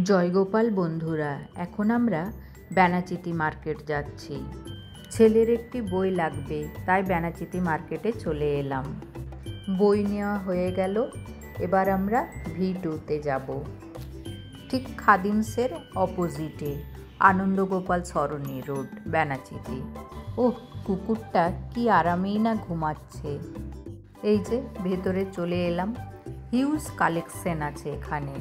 জয়গোপাল বন্ধুরা, এখন আমরা ব্যানাচিতি মার্কেট যাচ্ছি। ছেলের একটি বই লাগবে, তাই ব্যানাচিতি মার্কেটে চলে এলাম। বই নেওয়া হয়ে গেল। এবার আমরা V2-তে যাব। ঠিক খাদিমসের অপোজিটে আনন্দগোপাল সরণি রোড, ব্যানাচিতি। ওহ, কুকুরটা কি আরামেই না ঘুমাচ্ছে। এই যে ভেতরে চলে এলাম। হিউজ কালেকশন আছে এখানে।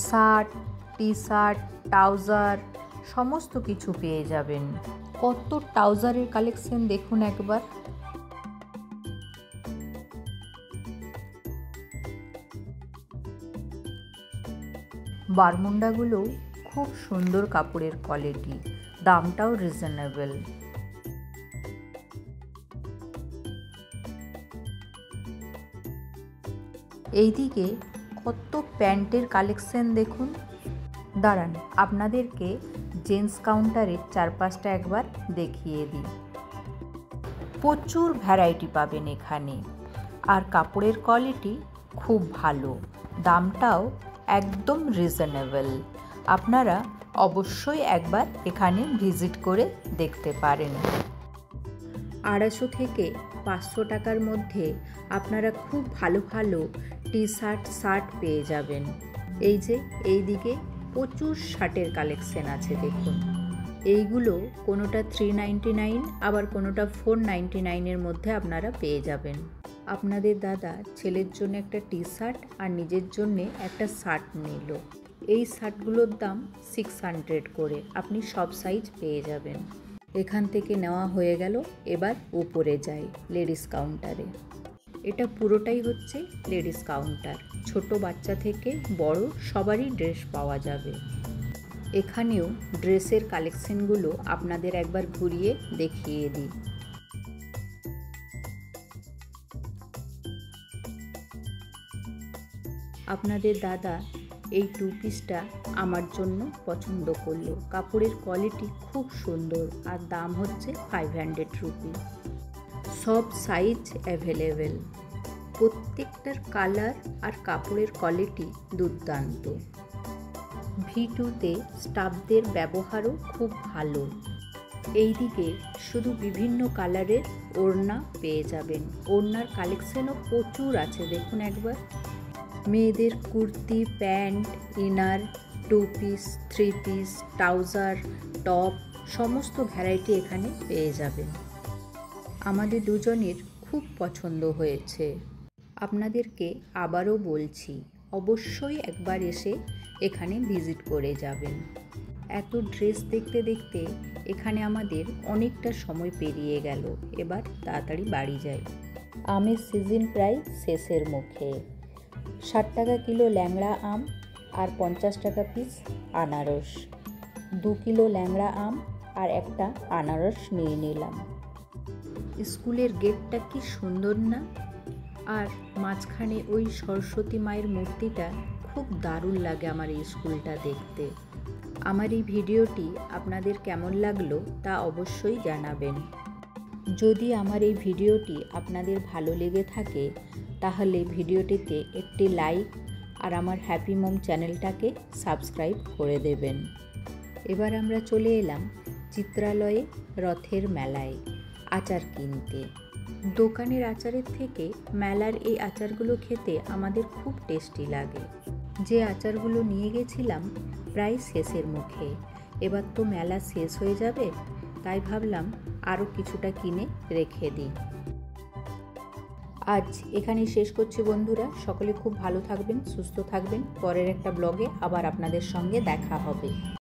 শার্ট, টি শার্ট, ট্রাউজার সমস্ত কিছু পেয়ে যাবেন। কত ট্রাউজারের কালেকশন দেখুন একবার। বারমুন্ডাগুলো খুব সুন্দর কাপড়ের কোয়ালিটি, দামটাও রিজনেবল। এইদিকে কত প্যান্টের কালেকশন দেখুন। দাঁড়ান, আপনাদেরকে জেন্টস কাউন্টারের চারপাশটা একবার দেখিয়ে দিই। প্রচুর ভ্যারাইটি পাবেন এখানে, আর কাপড়ের কোয়ালিটি খুব ভালো, দামটাও একদম রিজনেবল। আপনারা অবশ্যই একবার এখানে ভিজিট করে দেখতে পারেন। 250 থেকে 500 টাকার মধ্যে আপনারা খুব ভালো ভালো টি শার্ট, শার্ট পেয়ে যাবেন। এই যে এইদিকে প্রচুর শার্টের কালেকশন আছে দেখুন। এইগুলো কোনোটা 399, আবার কোনোটা 499-এর মধ্যে আপনারা পেয়ে যাবেন। আপনাদের দাদা ছেলের জন্য একটা টি শার্ট আর নিজের জন্য একটা শার্ট নিল। এই শার্টগুলোর দাম 600 করে। আপনি সব সাইজ পেয়ে যাবেন। এখান থেকে নেওয়া হয়ে গেল। এবার উপরে যাই, লেডিস কাউন্টারে। এটা পুরোটাই হচ্ছে লেডিস কাউন্টার। ছোট বাচ্চা থেকে বড় সবারই ড্রেস পাওয়া যাবে। এখানেও ড্রেসের কালেকশনগুলো আপনাদের একবার ঘুরিয়ে দেখিয়ে দিই। আপনাদের দাদা এই 2 পিসটা আমার জন্য পছন্দ করলো। কাপড়ের কোয়ালিটি খুব সুন্দর, আর দাম হচ্ছে 500 রুপি। সব সাইজ অ্যাভেলেবেল। প্রত্যেকটার কালার আর কাপড়ের কোয়ালিটি দুর্দান্ত। V2-তে স্টাফদের ব্যবহারও খুব ভালো। এইদিকে শুধু বিভিন্ন কালারের ওড়না পেয়ে যাবেন। ওড়নার কালেকশনও প্রচুর আছে দেখুন একবার। মেয়েদের kurti, pant, inner, 2 piece, 3 piece, trouser, top সমস্ত ভ্যারাইটি এখানে পেয়ে যাবেন। আমাদের দুজনের খুব পছন্দ হয়েছে। আপনাদেরকে আবারও বলছি, অবশ্যই একবার এসে এখানে ভিজিট করে যাবেন। এত ড্রেস দেখতে দেখতে এখানে আমাদের অনেকটা সময় পেরিয়ে গেল। এবার তাড়াতাড়ি বাড়ি যাই। আমের সিজন প্রায় শেষের মুখে। 60 টাকা কিলো ল্যাংড়া আম আর 50 টাকা পিস আনারস। 2 কিলো ল্যাংড়া আম আর একটা আনারস নিয়ে নিলাম। স্কুলের গেটটা কি সুন্দর না? আর মাঝখানে ওই সরস্বতী মায়ের মূর্তিটা খুব দারুণ লাগে আমার এই স্কুলটা দেখতে। আমার এই ভিডিওটি আপনাদের কেমন লাগলো তা অবশ্যই জানাবেন। যদি আমার এই ভিডিওটি আপনাদের ভালো লেগে থাকে তাহলে ভিডিওটিতে একটি লাইক আর আমার হ্যাপি মম চ্যানেলটাকে সাবস্ক্রাইব করে দেবেন। এবার আমরা চলে এলাম চিত্রালয়ে রথের মেলায় আচার কিনতে। দোকানের আচারের থেকে মেলার এই আচারগুলো খেতে আমাদের খুব টেস্টি লাগে। যে আচারগুলো নিয়ে গেছিলাম প্রায় শেষের মুখে। এবার তো মেলা শেষ হয়ে যাবে, তাই ভাবলাম আরও কিছুটা কিনে রেখে দিই। আজ এখানেই শেষ করছি বন্ধুরা। সকলে খুব ভালো থাকবেন, সুস্থ থাকবেন। পরের একটা ব্লগে আবার আপনাদের সঙ্গে দেখা হবে।